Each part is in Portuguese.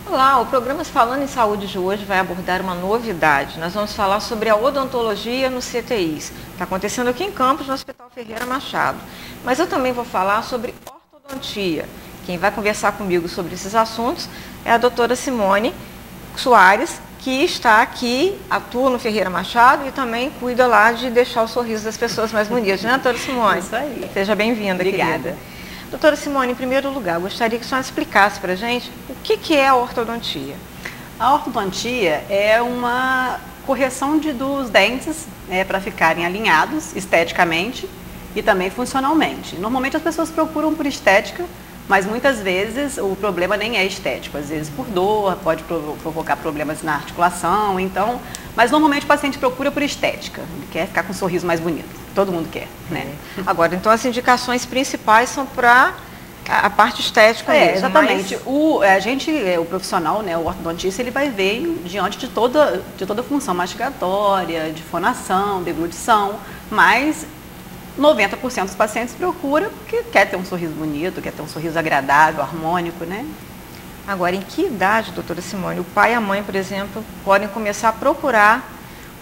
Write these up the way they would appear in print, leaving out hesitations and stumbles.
Olá, o programa Falando em Saúde de hoje vai abordar uma novidade. Nós vamos falar sobre a odontologia no CTIs. Está acontecendo aqui em Campos, no Hospital Ferreira Machado. Mas eu também vou falar sobre ortodontia. Quem vai conversar comigo sobre esses assuntos é a doutora Simone Soares, que está aqui, atua no Ferreira Machado e também cuida lá de deixar o sorriso das pessoas mais bonitos, né, doutora Simone? Isso aí. Seja bem-vinda, Obrigada. querida. Doutora Simone, em primeiro lugar, gostaria que a senhora explicasse para a gente o que é a ortodontia. A ortodontia é uma correção dos dentes, para ficarem alinhados esteticamente e também funcionalmente. Normalmente as pessoas procuram por estética, mas muitas vezes o problema nem é estético. Às vezes por dor, pode provocar problemas na articulação, então... Mas normalmente o paciente procura por estética, ele quer ficar com um sorriso mais bonito, todo mundo quer, né? Agora, então as indicações principais são para a parte estética mesmo. Exatamente. O profissional, né, o ortodontista, ele vai ver diante de toda a função mastigatória, de fonação, deglutição, mas 90% dos pacientes procura porque quer ter um sorriso bonito, quer ter um sorriso agradável, harmônico, né? Agora, em que idade, doutora Simone, o pai e a mãe, por exemplo, podem começar a procurar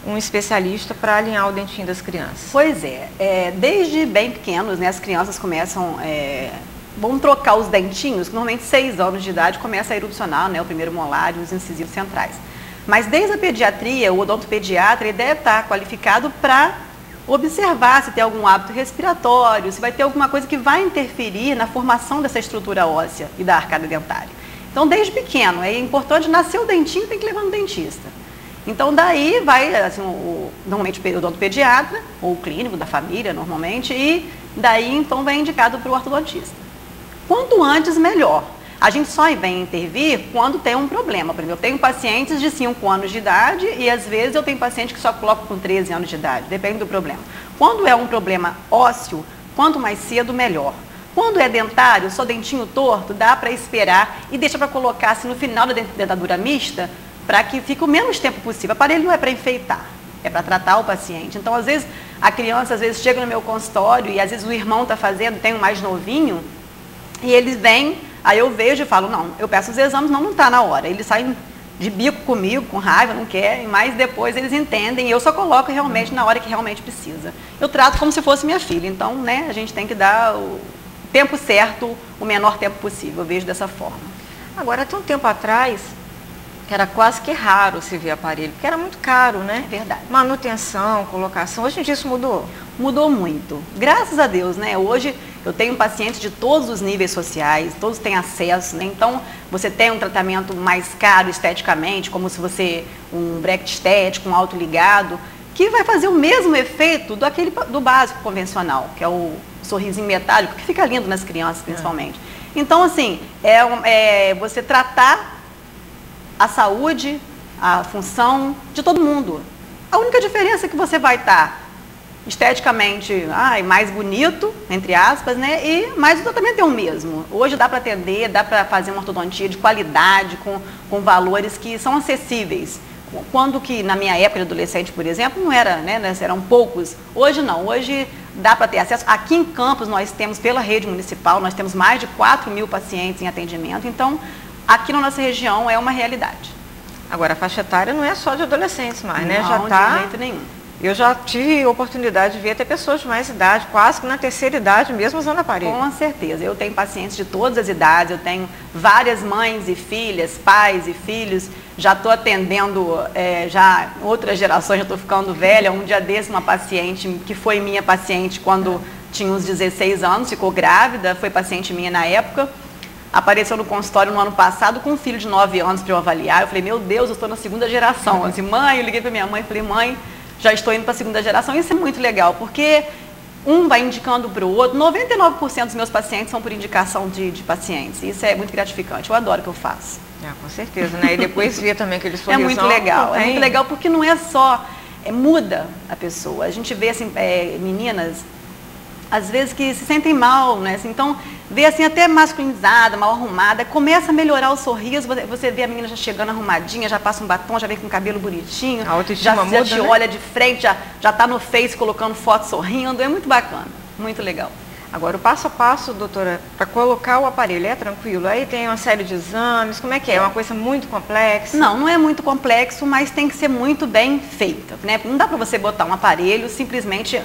um especialista para alinhar o dentinho das crianças? Pois desde bem pequenos, né, as crianças começam, vão trocar os dentinhos, que normalmente 6 anos de idade começa a erupcionar, né, o primeiro molar e os incisivos centrais. Mas desde a pediatria, o odontopediatra, ele deve estar qualificado para observar se tem algum hábito respiratório, se vai ter alguma coisa que vai interferir na formação dessa estrutura óssea e da arcada dentária. Então, desde pequeno, é importante, nascer o dentinho, tem que levar no dentista. Então, daí vai, assim, normalmente o odontopediatra, ou o clínico da família, normalmente, e daí, então, vem indicado para o ortodontista. Quanto antes, melhor. A gente só vem intervir quando tem um problema. Por exemplo, eu tenho pacientes de 5 anos de idade e, às vezes, eu tenho paciente que só coloco com 13 anos de idade, depende do problema. Quando é um problema ósseo, quanto mais cedo, melhor. Quando é dentário, só dentinho torto, dá para esperar e deixa para colocar assim, no final da dentadura mista, para que fique o menos tempo possível. O aparelho não é para enfeitar, é para tratar o paciente. Então, às vezes, a criança chega no meu consultório e às vezes o irmão está fazendo, tem um mais novinho, e eles vêm, aí eu vejo e falo, não, eu peço os exames, não está na hora. Eles saem de bico comigo, com raiva, não querem, mas depois eles entendem e eu só coloco realmente na hora que realmente precisa. Eu trato como se fosse minha filha, então, né, a gente tem que dar o tempo certo, o menor tempo possível, eu vejo dessa forma. Agora, até um tempo atrás, que era quase que raro se ver aparelho, porque era muito caro, né? É verdade. Manutenção, colocação, hoje em dia isso mudou? Mudou muito, graças a Deus, né? Hoje eu tenho pacientes de todos os níveis sociais, todos têm acesso, né? Então você tem um tratamento mais caro esteticamente, como se você, um bracket estético, um autoligado, que vai fazer o mesmo efeito do básico convencional, que é o sorrisinho metálico, que fica lindo nas crianças, principalmente. Então, assim, você tratar a saúde, a função de todo mundo. A única diferença é que você vai estar esteticamente mais bonito, entre aspas, né? Mas o tratamento é o mesmo. Hoje dá para atender, dá para fazer uma ortodontia de qualidade, com valores que são acessíveis. Quando que na minha época de adolescente, por exemplo, não era, né? Eram poucos. Hoje não, hoje dá para ter acesso. Aqui em Campos nós temos, pela rede municipal, nós temos mais de 4.000 pacientes em atendimento, então aqui na nossa região é uma realidade. Agora, a faixa etária não é só de adolescentes mais, né? Não, já tá, de jeito nenhum. Eu já tive oportunidade de ver até pessoas de mais idade, quase que na terceira idade mesmo usando aparelho. Com certeza. Eu tenho pacientes de todas as idades, eu tenho várias mães e filhas, pais e filhos. Já estou atendendo, já outras gerações, já estou ficando velha. Um dia desse, uma paciente que foi minha paciente quando tinha uns 16 anos, ficou grávida, foi paciente minha na época. Apareceu no consultório no ano passado com um filho de 9 anos para eu avaliar. Eu falei, meu Deus, eu estou na segunda geração. Assim, mãe, eu liguei para minha mãe e falei, mãe, já estou indo para a segunda geração. Isso é muito legal, porque um vai indicando para o outro. 99% dos meus pacientes são por indicação de pacientes. Isso é muito gratificante. Eu adoro o que eu faço. Com certeza, né? E depois ver também aqueles sorrisão. É muito legal. É muito legal porque não é só... muda a pessoa. A gente vê assim, meninas às vezes que se sentem mal, né? Então, vê assim até masculinizada, mal arrumada, começa a melhorar o sorriso, você vê a menina já chegando arrumadinha, já passa um batom, já vem com o cabelo bonitinho, já te olha de frente, já tá no Face colocando foto sorrindo, é muito bacana, muito legal. Agora, o passo a passo, doutora, para colocar o aparelho é tranquilo? Aí tem uma série de exames, como é que é? É uma coisa muito complexa? Não, não é muito complexo, mas tem que ser muito bem feita, né? Não dá para você botar um aparelho simplesmente,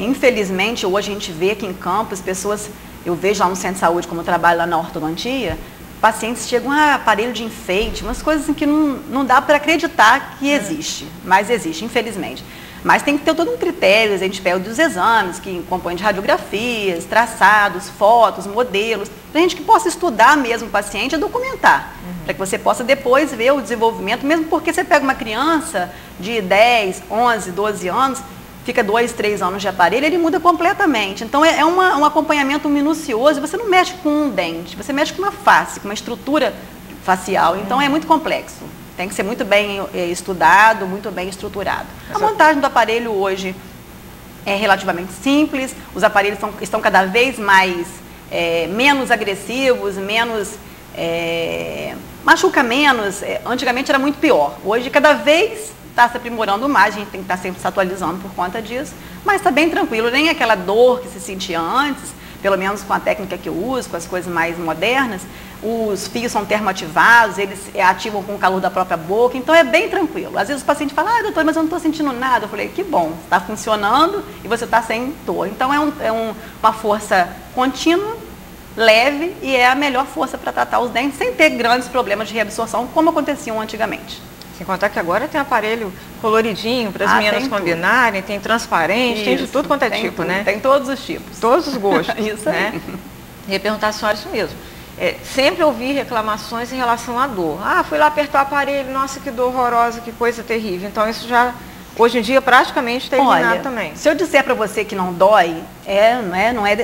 infelizmente, hoje a gente vê aqui em Campos, pessoas... Eu vejo lá no centro de saúde, como eu trabalho lá na ortodontia, pacientes chegam a aparelho de enfeite, umas coisas assim que não dá para acreditar que existe, mas existe, infelizmente. Mas tem que ter todo um critério, a gente pega dos exames, que compõem de radiografias, traçados, fotos, modelos, para a gente que possa estudar mesmo o paciente e documentar, para que você possa depois ver o desenvolvimento, mesmo porque você pega uma criança de 10, 11, 12 anos, fica 2, 3 anos de aparelho, ele muda completamente. Então, é um acompanhamento minucioso, você não mexe com um dente, você mexe com uma face, com uma estrutura facial. Então, é muito complexo. Tem que ser muito bem estudado, muito bem estruturado. A montagem do aparelho hoje é relativamente simples, os aparelhos estão cada vez mais, menos agressivos, menos... machuca menos. Antigamente era muito pior. Hoje, cada vez... está se aprimorando mais, a gente tem que estar sempre se atualizando por conta disso, mas está bem tranquilo, nem aquela dor que se sentia antes, pelo menos com a técnica que eu uso, com as coisas mais modernas, os fios são termoativados, eles ativam com o calor da própria boca, então é bem tranquilo. Às vezes o paciente fala, doutor, mas eu não estou sentindo nada. Eu falei, que bom, está funcionando e você está sem dor. Então uma força contínua, leve, e é a melhor força para tratar os dentes sem ter grandes problemas de reabsorção, como aconteciam antigamente. Sem contar que agora tem aparelho coloridinho para as meninas combinarem, tem transparente, tem de tudo quanto é tipo, tudo, né? Tem todos os tipos. Todos os gostos. Isso né? aí. E ia perguntar a senhora isso mesmo. Sempre ouvi reclamações em relação à dor. Ah, fui lá apertar o aparelho, nossa, que dor horrorosa, que coisa terrível. Então isso já, hoje em dia, praticamente está eliminado também. Se eu disser para você que não dói,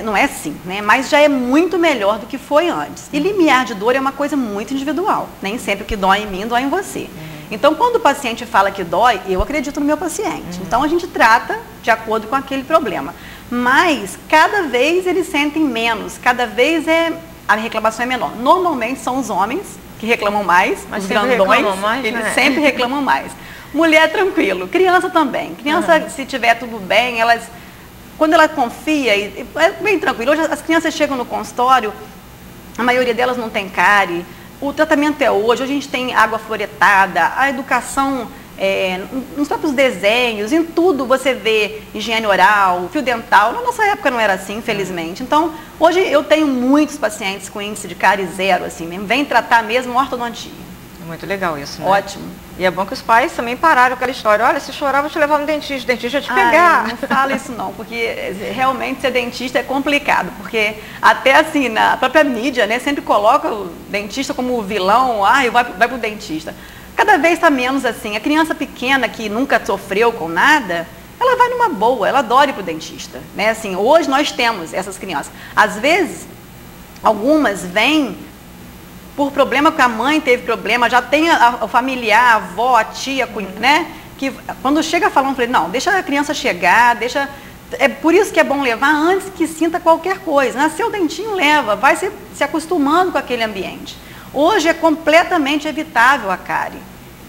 não é assim, né? Mas já é muito melhor do que foi antes. E limiar de dor é uma coisa muito individual. Nem sempre o que dói em mim, dói em você. Então, quando o paciente fala que dói, eu acredito no meu paciente. Então, a gente trata de acordo com aquele problema. Mas, cada vez eles sentem menos, cada vez a reclamação é menor. Normalmente, são os homens que reclamam mais, mas os grandões, eles sempre reclamam mais. Mulher, tranquilo. Criança também. Criança, se tiver tudo bem, quando ela confia, é bem tranquilo. Hoje, as crianças chegam no consultório, a maioria delas não tem cárie. O tratamento hoje a gente tem água fluoretada, a educação nos próprios desenhos, em tudo você vê higiene oral, fio dental. Na nossa época não era assim, infelizmente. Então, hoje eu tenho muitos pacientes com índice de cárie zero, assim mesmo. Vem tratar mesmo ortodontia. É muito legal isso, né? Ótimo. E é bom que os pais também pararam aquela história. Olha, se chorar, vou te levar no dentista, o dentista vai te pegar. Não fala isso não, porque realmente ser dentista é complicado, porque até assim, na própria mídia, né, sempre coloca o dentista como o vilão, vai pro dentista. Cada vez está menos assim. A criança pequena que nunca sofreu com nada, ela vai numa boa, ela adora ir pro dentista, né? Assim, hoje nós temos essas crianças. Às vezes, algumas vêm por problema que a mãe teve problema, já tem o familiar, a avó, a tia, né? Que quando chega falando para ele, não, deixa a criança chegar, deixa... É por isso que é bom levar antes que sinta qualquer coisa. Nasceu o dentinho, leva, vai se acostumando com aquele ambiente. Hoje é completamente evitável a cárie.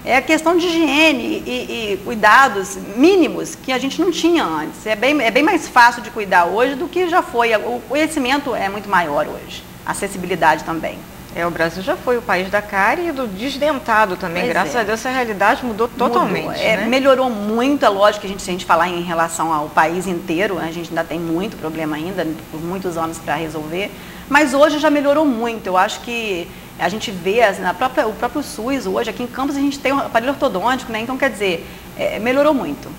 É a questão de higiene e cuidados mínimos que a gente não tinha antes. É bem mais fácil de cuidar hoje do que já foi. O conhecimento é muito maior hoje. A acessibilidade também. O Brasil já foi o país da cárie e do desdentado também. Graças a Deus, essa realidade mudou totalmente. Né? Melhorou muito, é lógico que se a gente falar em relação ao país inteiro, a gente ainda tem muito problema ainda, por muitos anos para resolver, mas hoje já melhorou muito. Eu acho que a gente vê, o próprio SUS hoje, aqui em Campos a gente tem um aparelho ortodôntico, né? Então quer dizer, melhorou muito.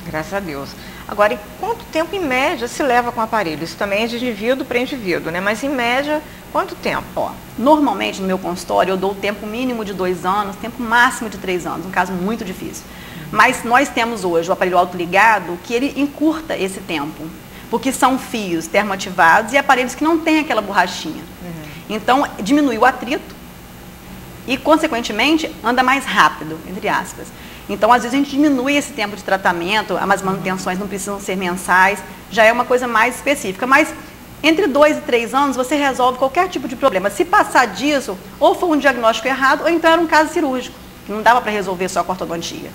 Graças a Deus. Agora, em quanto tempo em média se leva com o aparelho? Isso também é de indivíduo para indivíduo, né? Mas em média, quanto tempo? Normalmente no meu consultório eu dou o tempo mínimo de 2 anos, tempo máximo de 3 anos, um caso muito difícil. Mas nós temos hoje o aparelho autoligado que ele encurta esse tempo, porque são fios termoativados e aparelhos que não têm aquela borrachinha. Então, diminui o atrito e, consequentemente, anda mais rápido, entre aspas. Então, às vezes, a gente diminui esse tempo de tratamento, as manutenções não precisam ser mensais, já é uma coisa mais específica. Mas entre 2 e 3 anos você resolve qualquer tipo de problema. Se passar disso, ou foi um diagnóstico errado, ou então era um caso cirúrgico. Não dava para resolver só com ortodontia.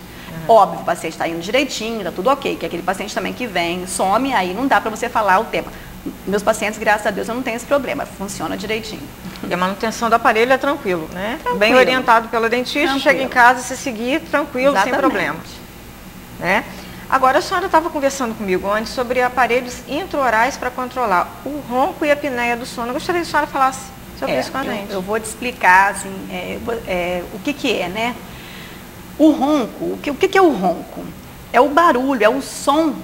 Óbvio, o paciente está indo direitinho, está tudo ok, que é aquele paciente também que vem, some, aí não dá para você falar o tema. Meus pacientes, graças a Deus, eu não tenho esse problema, funciona direitinho. E a manutenção do aparelho é tranquilo, né? Tranquilo. Bem orientado pelo dentista, tranquilo. Chega em casa, se seguir, tranquilo, exatamente, sem problema. Né? Agora, a senhora estava conversando comigo antes sobre aparelhos intraorais para controlar o ronco e a apneia do sono. Eu gostaria que a senhora falasse sobre isso com a gente. Eu vou te explicar assim, o que é, né? O ronco, o que é o ronco? É o barulho, é o som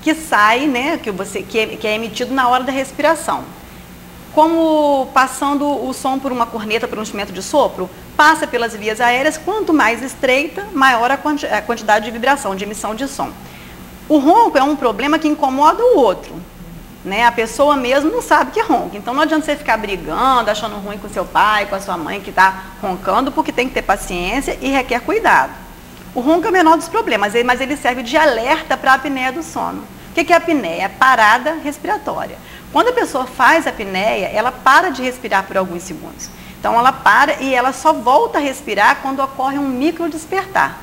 que sai, né, que é emitido na hora da respiração. Como passando o som por uma corneta, por um instrumento de sopro, passa pelas vias aéreas, quanto mais estreita, maior a quantidade de vibração, de emissão de som. O ronco é um problema que incomoda o outro, né? A pessoa mesmo não sabe que ronca, então não adianta você ficar brigando, achando ruim com seu pai, com a sua mãe que está roncando, porque tem que ter paciência e requer cuidado. O ronco é o menor dos problemas, mas ele serve de alerta para a apneia do sono. O que é a apneia? É parada respiratória. Quando a pessoa faz a apneia, ela para de respirar por alguns segundos. Então ela para e ela só volta a respirar quando ocorre um micro despertar.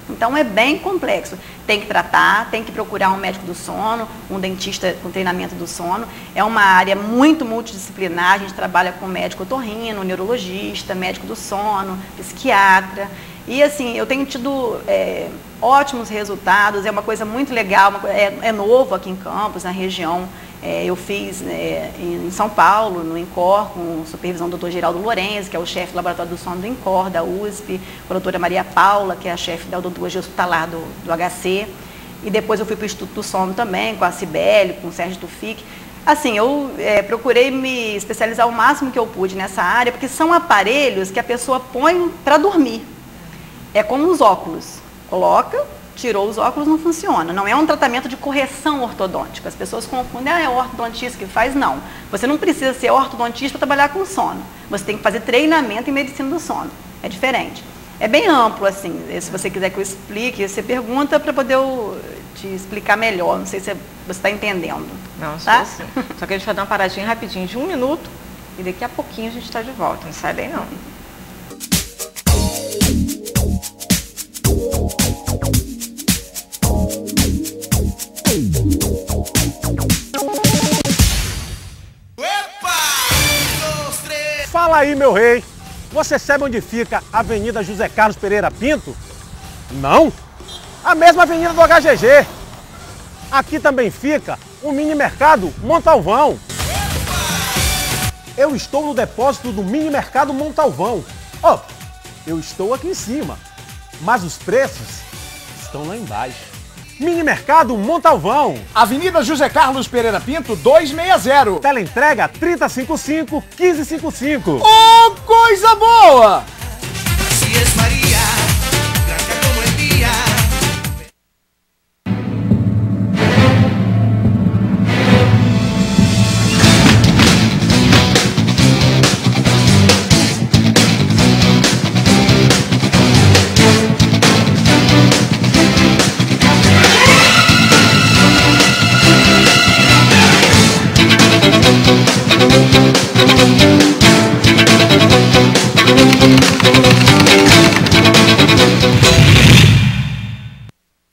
Então é bem complexo. Tem que tratar, tem que procurar um médico do sono, um dentista com treinamento do sono. É uma área muito multidisciplinar, a gente trabalha com médico otorrino, neurologista, médico do sono, psiquiatra. E assim, eu tenho tido ótimos resultados, é uma coisa muito legal, é novo aqui em Campos, na região. Eu fiz em São Paulo, no INCOR, com supervisão do Dr. Geraldo Lorenzi, que é o chefe do laboratório do sono do INCOR, da USP, com a doutora Maria Paula, que é a chefe da odontologia hospitalar do HC. E depois eu fui para o Instituto do Sono também, com a Cibele, com o Sérgio Tufik. Assim, eu procurei me especializar o máximo que eu pude nessa área, porque são aparelhos que a pessoa põe para dormir. É como os óculos. Coloca, tirou os óculos, não funciona. Não é um tratamento de correção ortodôntica. As pessoas confundem, é o ortodontista que faz. Não. Você não precisa ser ortodontista para trabalhar com sono. Você tem que fazer treinamento em medicina do sono. É diferente. É bem amplo, assim. Se você quiser que eu explique, você pergunta para poder eu te explicar melhor. Não sei se você está entendendo. Não, tá? Sim. Só que a gente vai dar uma paradinha rapidinho de 1 minuto e daqui a pouquinho a gente está de volta. Não sai daí, não. Fala aí, meu rei! Você sabe onde fica a Avenida José Carlos Pereira Pinto? Não? A mesma avenida do HGG. Aqui também fica o mini mercado Montalvão. Eu estou no depósito do mini mercado Montalvão. Oh, eu estou aqui em cima, mas os preços estão lá embaixo. Mini Mercado Montalvão. Avenida José Carlos Pereira Pinto, 260. Teleentrega 3055-1555. Oh, coisa boa!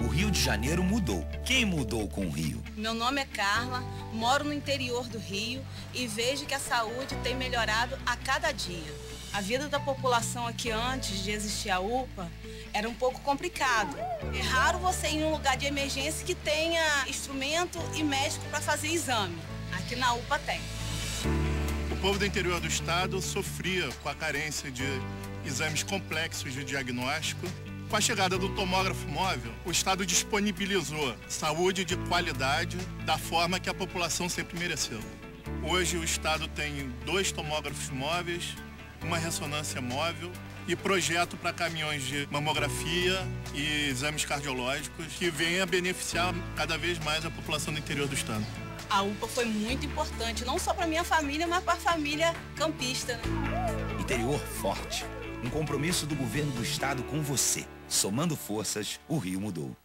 O Rio de Janeiro mudou. Quem mudou com o Rio? Meu nome é Carla, moro no interior do Rio e vejo que a saúde tem melhorado a cada dia. A vida da população aqui antes de existir a UPA era um pouco complicado. É raro você ir em um lugar de emergência que tenha instrumento e médico para fazer exame. Aqui na UPA tem. O povo do interior do estado sofria com a carência de exames complexos de diagnóstico. Com a chegada do tomógrafo móvel, o estado disponibilizou saúde de qualidade da forma que a população sempre mereceu. Hoje o estado tem 2 tomógrafos móveis, uma ressonância móvel e projeto para caminhões de mamografia e exames cardiológicos que vêm a beneficiar cada vez mais a população do interior do estado. A UPA foi muito importante, não só para minha família, mas para a família campista. Interior forte. Um compromisso do governo do estado com você. Somando forças, o Rio mudou.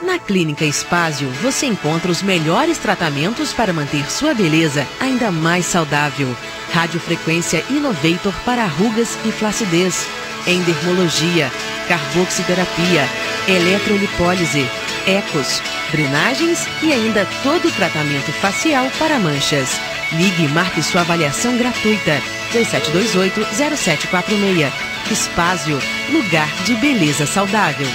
Na Clínica Espásio, você encontra os melhores tratamentos para manter sua beleza ainda mais saudável. Radiofrequência Innovator para rugas e flacidez, endermologia, carboxiterapia, eletrolipólise, ecos, drenagens e ainda todo o tratamento facial para manchas. Ligue e marque sua avaliação gratuita. 3728-0746. Espásio, lugar de beleza saudável.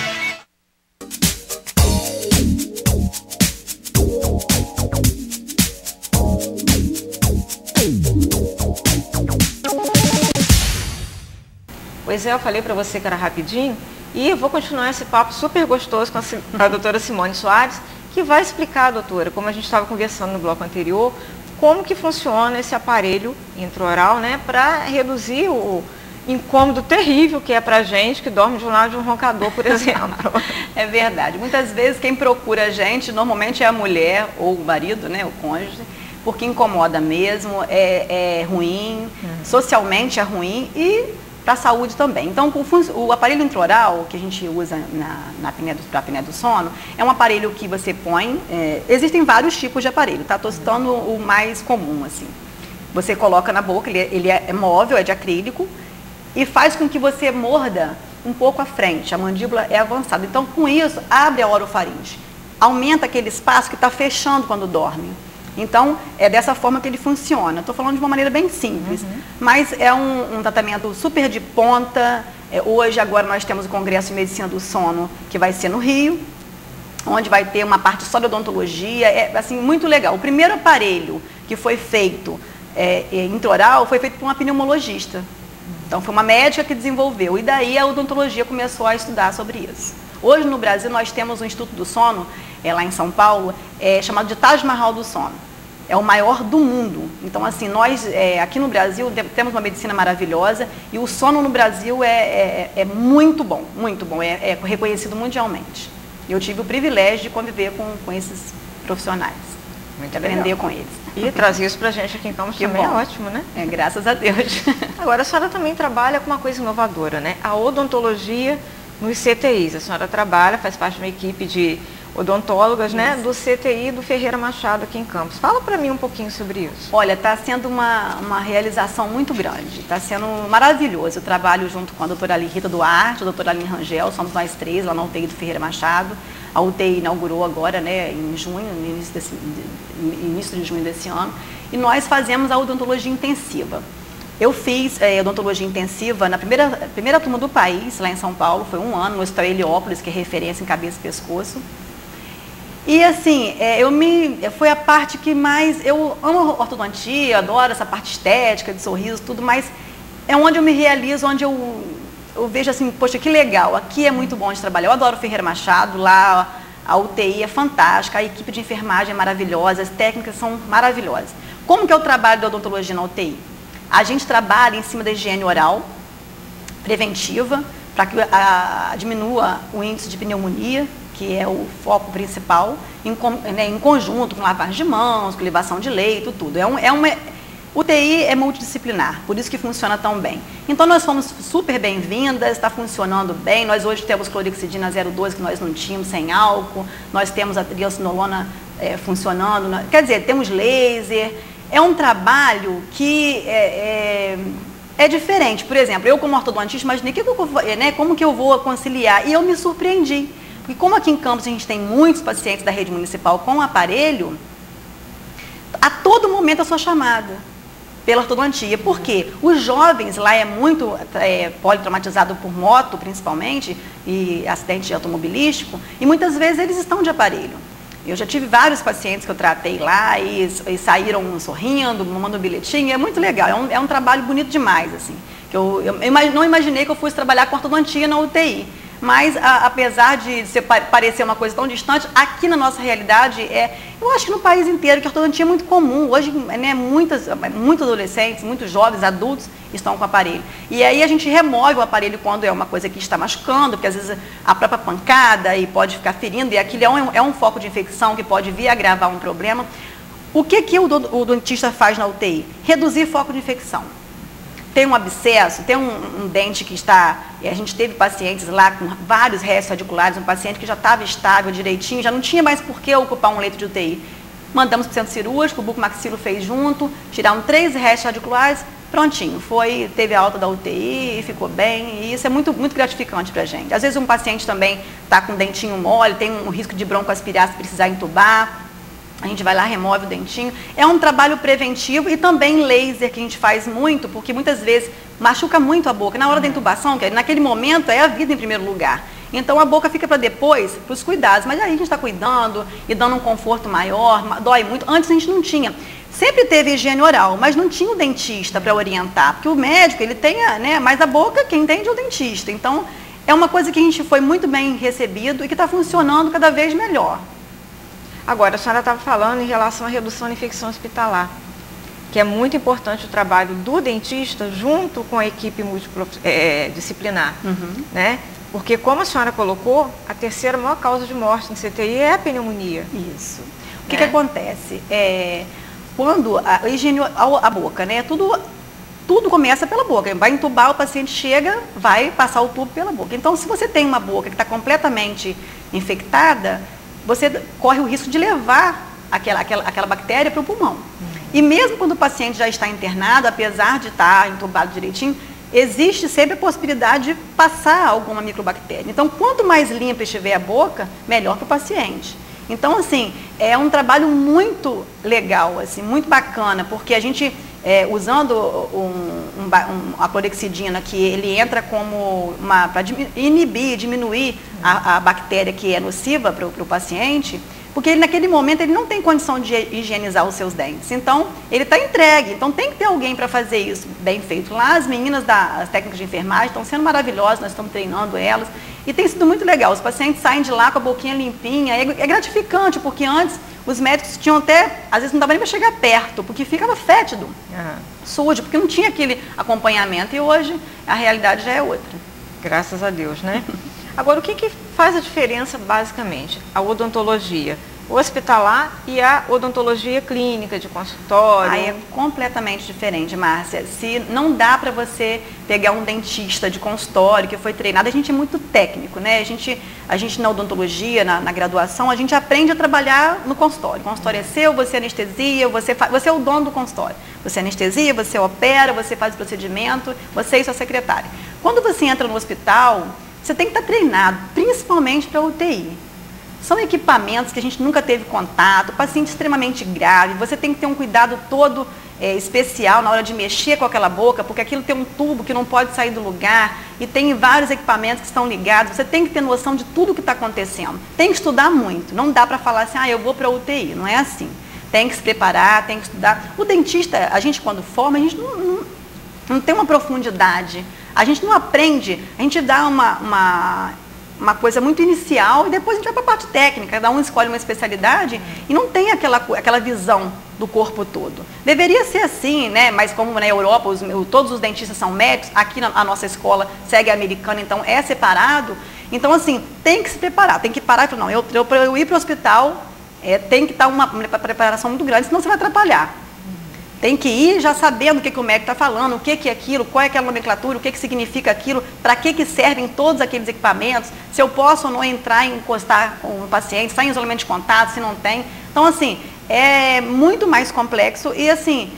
Pois é, eu falei para você que era rapidinho e eu vou continuar esse papo super gostoso com a doutora Simone Soares, que vai explicar, doutora, como a gente estava conversando no bloco anterior, como que funciona esse aparelho intraoral, né, para reduzir o incômodo terrível que é para a gente que dorme de um lado de um roncador, por exemplo. É verdade. Muitas vezes quem procura a gente normalmente é a mulher ou o marido, né, o cônjuge, porque incomoda mesmo, é ruim, socialmente é ruim e para a saúde também. Então, o aparelho intraoral que a gente usa para a apneia do sono é um aparelho que você põe, existem vários tipos de aparelho, tá? Estou citando o mais comum, assim. Você coloca na boca, ele é móvel, é de acrílico, e faz com que você morda um pouco à frente, a mandíbula é avançada. Então, com isso, abre a orofaringe, aumenta aquele espaço que está fechando quando dorme. Então, é dessa forma que ele funciona. Estou falando de uma maneira bem simples, mas é um tratamento super de ponta. Hoje, agora, nós temos o Congresso de Medicina do Sono, que vai ser no Rio, onde vai ter uma parte só de odontologia. É, assim, muito legal. O primeiro aparelho que foi feito intraoral foi feito por uma pneumologista. Então, foi uma médica que desenvolveu. E daí a odontologia começou a estudar sobre isso. Hoje, no Brasil, nós temos um Instituto do Sono, lá em São Paulo, chamado de Taj Mahal do Sono. É o maior do mundo. Então, assim, nós aqui no Brasil temos uma medicina maravilhosa e o sono no Brasil é muito bom, é reconhecido mundialmente. Eu tive o privilégio de conviver com esses profissionais, aprender com eles. E trazer isso pra gente aqui em Campos também é ótimo, né? Graças a Deus. Agora, a senhora também trabalha com uma coisa inovadora, né? A odontologia nos CTIs. A senhora trabalha, faz parte de uma equipe de odontólogas, né, do CTI do Ferreira Machado aqui em Campos. Fala para mim um pouquinho sobre isso. Olha, está sendo uma realização muito grande, está sendo maravilhoso. Eu trabalho junto com a doutora Rita Duarte, a doutora Aline Rangel, somos nós três lá na UTI do Ferreira Machado. A UTI inaugurou agora, né, em junho, no início de junho desse ano, e nós fazemos a odontologia intensiva. Eu fiz odontologia intensiva na primeira turma do país, lá em São Paulo, foi um ano, no Hospital Heliópolis, que é referência em cabeça e pescoço. E assim, foi a parte que mais, eu amo ortodontia, adoro essa parte estética, de sorriso, tudo, mas é onde eu me realizo, onde eu vejo assim, poxa, que legal, aqui é muito bom de trabalhar. Eu adoro o Ferreira Machado, lá a UTI é fantástica, a equipe de enfermagem é maravilhosa, as técnicas são maravilhosas. Como que é o trabalho da odontologia na UTI? A gente trabalha em cima da higiene oral preventiva, para que diminua o índice de pneumonia, que é o foco principal, em conjunto com lavagem de mãos, com levação de leito, tudo. UTI é multidisciplinar, por isso que funciona tão bem. Então, nós fomos super bem-vindas, está funcionando bem. Nós hoje temos clorexidina 0,12, que nós não tínhamos, sem álcool. Nós temos a triacinolona funcionando. Quer dizer, temos laser. É um trabalho que é diferente. Por exemplo, eu como ortodontista imaginei como que eu vou conciliar. E eu me surpreendi. Porque como aqui em Campos a gente tem muitos pacientes da rede municipal com aparelho, a todo momento eu sou chamada pela ortodontia. Por quê? Os jovens lá é muito politraumatizado por moto, principalmente, e acidente automobilístico, e muitas vezes eles estão de aparelho. Eu já tive vários pacientes que eu tratei lá e saíram sorrindo, mandando um bilhetinho, é muito legal, é um trabalho bonito demais, assim. Eu não imaginei que eu fosse trabalhar com ortodontia na UTI. Mas, apesar de parecer uma coisa tão distante, aqui na nossa realidade, eu acho que no país inteiro, que a ortodontia é muito comum. Hoje, né, muitos adolescentes, muitos jovens, adultos estão com aparelho. E aí a gente remove o aparelho quando é uma coisa que está machucando, porque às vezes a própria pancada e pode ficar ferindo, e aquilo é um foco de infecção que pode vir a agravar um problema. O que o dentista faz na UTI? Reduzir foco de infecção. tem um abscesso, tem um dente que está... A gente teve pacientes lá com vários restos radiculares, um paciente que já estava estável direitinho, já não tinha mais por que ocupar um leito de UTI. Mandamos para o centro cirúrgico, o bucomaxilo fez junto, tiraram 3 restos radiculares, prontinho, teve a alta da UTI e ficou bem, e isso é muito, muito gratificante para a gente. Às vezes um paciente também está com o dentinho mole, tem um risco de broncoaspirase se precisar entubar, a gente vai lá, remove o dentinho. É um trabalho preventivo e também laser que a gente faz muito, porque muitas vezes machuca muito a boca. Na hora da intubação, que naquele momento é a vida em primeiro lugar. Então a boca fica para depois, para os cuidados, mas aí a gente está cuidando e dando um conforto maior, dói muito. Antes a gente não tinha. Sempre teve higiene oral, mas não tinha o dentista para orientar, porque o médico, ele tem, né, mas a boca, quem entende é o dentista. Então é uma coisa que a gente foi muito bem recebido e que está funcionando cada vez melhor. Agora, a senhora estava falando em relação à redução da infecção hospitalar, que é muito importante o trabalho do dentista junto com a equipe multidisciplinar, né? Porque, como a senhora colocou, a terceira maior causa de morte no CTI é a pneumonia. Isso. O que acontece? Quando a higiene, a boca, né? Tudo começa pela boca. Vai entubar, o paciente chega, vai passar o tubo pela boca. Então, se você tem uma boca que está completamente infectada, você corre o risco de levar aquela bactéria para o pulmão. E mesmo quando o paciente já está internado, apesar de estar entubado direitinho, existe sempre a possibilidade de passar alguma microbactéria. Então, quanto mais limpa estiver a boca, melhor para o paciente. Então, assim, é um trabalho muito legal, assim, muito bacana, porque a gente, usando a clorexidina, que ele entra como para diminuir a bactéria que é nociva para o paciente, porque ele, naquele momento ele não tem condição de higienizar os seus dentes. Então, ele está entregue. Então, tem que ter alguém para fazer isso bem feito. Lá, as meninas das técnicas de enfermagem estão sendo maravilhosas, nós estamos treinando elas. E tem sido muito legal. Os pacientes saem de lá com a boquinha limpinha. É gratificante, porque antes os médicos tinham até, às vezes não dava nem para chegar perto, porque ficava fétido, sujo, porque não tinha aquele acompanhamento. E hoje a realidade já é outra. Graças a Deus, né? Agora, o que faz a diferença, basicamente? A odontologia hospitalar e a odontologia clínica de consultório? É completamente diferente, Márcia. Se não dá para você pegar um dentista de consultório que foi treinado, a gente é muito técnico, né? A gente na odontologia, na graduação, a gente aprende a trabalhar no consultório. O consultório é seu, você anestesia, você é o dono do consultório. Você anestesia, você opera, você faz o procedimento, você e sua secretária. Quando você entra no hospital, você tem que estar treinado, principalmente para UTI. São equipamentos que a gente nunca teve contato, paciente extremamente grave, você tem que ter um cuidado todo especial na hora de mexer com aquela boca, porque aquilo tem um tubo que não pode sair do lugar e tem vários equipamentos que estão ligados, você tem que ter noção de tudo que está acontecendo. Tem que estudar muito, não dá para falar assim, eu vou para a UTI, não é assim. Tem que se preparar, tem que estudar. O dentista, a gente quando forma, a gente não tem uma profundidade. A gente não aprende, a gente dá uma coisa muito inicial e depois a gente vai para a parte técnica, cada um escolhe uma especialidade e não tem aquela visão do corpo todo. Deveria ser assim, né? Mas como na Europa todos os dentistas são médicos, aqui a nossa escola segue a americana, então é separado. Então, assim, tem que se preparar, tem que parar e falar, não, para eu ir para o hospital, tem que estar uma preparação muito grande, senão você vai atrapalhar. Tem que ir já sabendo o que o médico está falando, o que é aquilo, qual é aquela nomenclatura, o que significa aquilo, para que servem todos aqueles equipamentos, se eu posso ou não entrar e encostar com o paciente, está em isolamento de contato, se não tem. Então, assim, é muito mais complexo e, assim,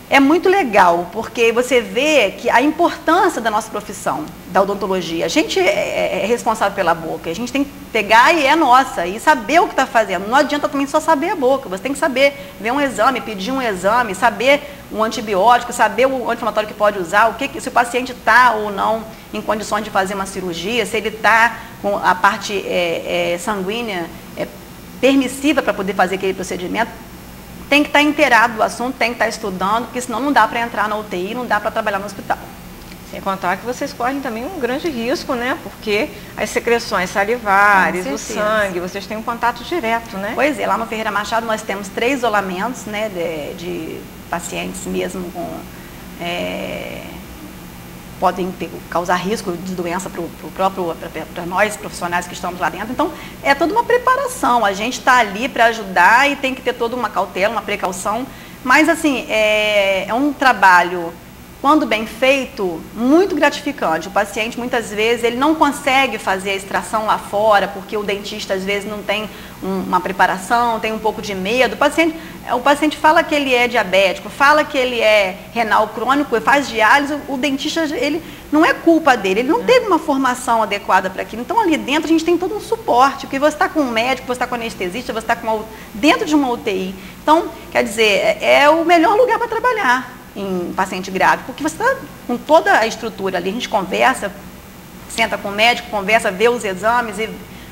é muito legal, porque você vê que a importância da nossa profissão, da odontologia, a gente é responsável pela boca, a gente tem que pegar e é nossa, e saber o que está fazendo. Não adianta também só saber a boca, você tem que saber ver um exame, pedir um exame, saber um antibiótico, saber o anti-inflamatório que pode usar, se o paciente está ou não em condições de fazer uma cirurgia, se ele está com a parte sanguínea permissiva para poder fazer aquele procedimento. Tem que estar inteirado do assunto, tem que estar estudando, porque senão não dá para entrar na UTI, não dá para trabalhar no hospital. Sem contar que vocês correm também um grande risco, né? Porque as secreções salivares, o sangue, vocês têm um contato direto, né? Pois é, lá no Ferreira Machado nós temos 3 isolamentos, né, de pacientes mesmo com... podem causar risco de doença para nós profissionais que estamos lá dentro. Então, é toda uma preparação. A gente está ali para ajudar e tem que ter toda uma cautela, uma precaução. Mas, assim, é um trabalho quando bem feito, muito gratificante. O paciente, muitas vezes, ele não consegue fazer a extração lá fora, porque o dentista, às vezes, não tem uma preparação, tem um pouco de medo. O paciente fala que ele é diabético, fala que ele é renal crônico, faz diálise, o dentista, ele não é culpa dele, ele não teve uma formação adequada para aquilo. Então, ali dentro, a gente tem todo um suporte, porque você está com um médico, você está com um anestesista, você está dentro de uma UTI. Então, quer dizer, é o melhor lugar para trabalhar em paciente grave, porque você está com toda a estrutura ali, a gente conversa, senta com o médico, conversa, vê os exames, e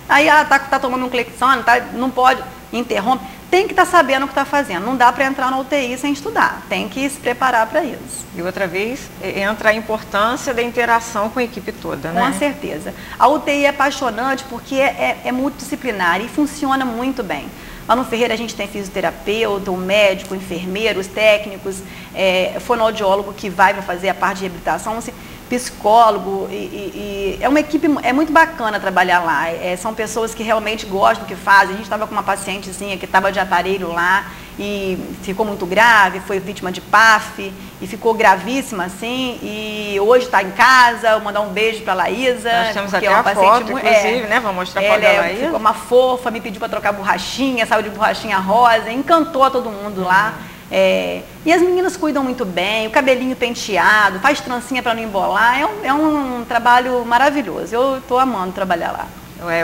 aí tá tomando um Clexane, não pode, interrompe, tem que estar sabendo o que está fazendo, não dá para entrar na UTI sem estudar, tem que se preparar para isso. E outra vez, entra a importância da interação com a equipe toda, né? Com certeza. A UTI é apaixonante porque é multidisciplinar e funciona muito bem. Lá no Ferreira a gente tem fisioterapeuta, o médico, enfermeiros, técnicos, fonoaudiólogo que vai para fazer a parte de reabilitação, assim, psicólogo, e é uma equipe, é muito bacana trabalhar lá, são pessoas que realmente gostam do que fazem. A gente estava com uma pacientezinha que estava de aparelho lá e ficou muito grave, foi vítima de PAF e ficou gravíssima assim, e hoje está em casa. Vou mandar um beijo para a Laísa. Nós temos até uma foto, inclusive, né? Vamos mostrar a foto da Laísa. Ficou uma fofa, me pediu para trocar borrachinha, saiu de borrachinha rosa, encantou todo mundo lá. E as meninas cuidam muito bem, o cabelinho penteado, faz trancinha para não embolar, é um trabalho maravilhoso. Eu estou amando trabalhar lá.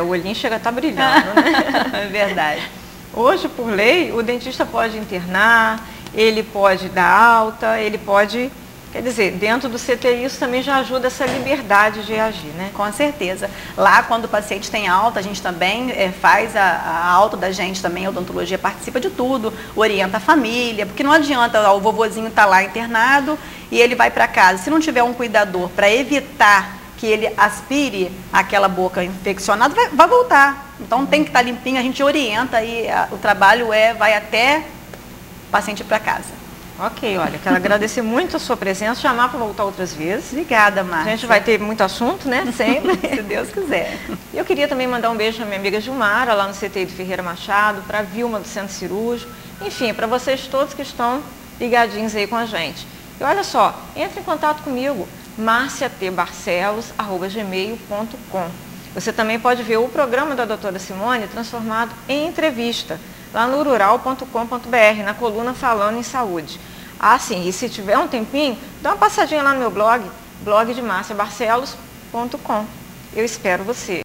O olhinho chega a estar brilhando, né? É verdade. Hoje, por lei, o dentista pode internar, ele pode dar alta, ele pode... Quer dizer, dentro do CTI isso também já ajuda essa liberdade de agir, né? Com certeza. Lá, quando o paciente tem alta, a gente também faz a alta da gente também, a odontologia participa de tudo, orienta a família, porque não adianta o vovozinho estar lá internado e ele vai para casa. Se não tiver um cuidador para evitar que ele aspire aquela boca infeccionada, vai voltar. Então tem que estar limpinho, a gente orienta e o trabalho vai até o paciente ir para casa. Ok, olha, quero agradecer muito a sua presença, chamar para voltar outras vezes. Obrigada, Márcia. A gente vai ter muito assunto, né? Sempre. Se Deus quiser. Eu queria também mandar um beijo para minha amiga Gilmara, lá no CTI do Ferreira Machado, para a Vilma do Centro Cirúrgico, enfim, para vocês todos que estão ligadinhos aí com a gente. E olha só, entre em contato comigo, marciaTbarcelos@gmail.com. Você também pode ver o programa da doutora Simone transformado em entrevista, lá no rural.com.br, na coluna Falando em Saúde. Ah, sim, e se tiver um tempinho, dá uma passadinha lá no meu blog, blogdemarciabarcelos.com. Eu espero você.